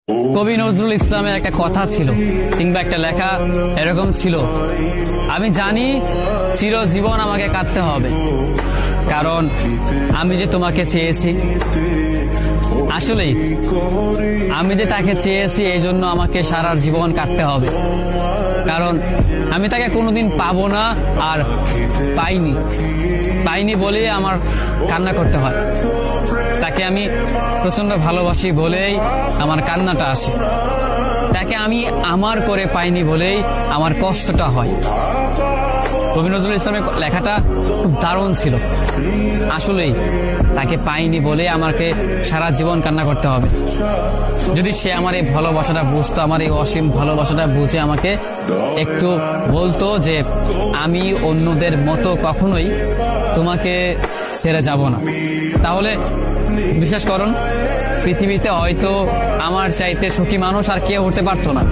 কবি নজরুল ইসলামের একটা কথা ছিল কিংবা একটা লেখা এরকম ছিল, আমি জানি চিরজীবন আমাকে কাঁদতে হবে, কারণ আমি যে তোমাকে চেয়েছি। আসলেই আমি যে তাকে চেয়েছি এই জন্য আমাকে সারা জীবন কাঁদতে হবে, কারণ আমি তাকে কোনোদিন পাবো না, আর পাইনি বলেই আমার কান্না করতে হয়। তাকে আমি প্রচন্ড ভালোবাসি বলেই আমার কান্নাটা আসে, তাকে আমি আমার করে পাইনি বলেই আমার কষ্টটা হয়। কবি নজরুল ইসলামের লেখাটা খুব দারুণ ছিল। আসলেই তাকে পাইনি বলে আমাকে সারা জীবন কান্না করতে হবে। যদি সে আমার এই ভালোবাসাটা বুঝতো, আমার এই অসীম ভালোবাসাটা বুঝে আমাকে একটু বলতো যে আমি অন্যদের মতো কখনোই তোমাকে ছেড়ে যাব না, তাহলে বিশ্বাস করুন পৃথিবীতে হয়তো আমার চাইতে সুখী মানুষ আর কেউ হতে পারতো না।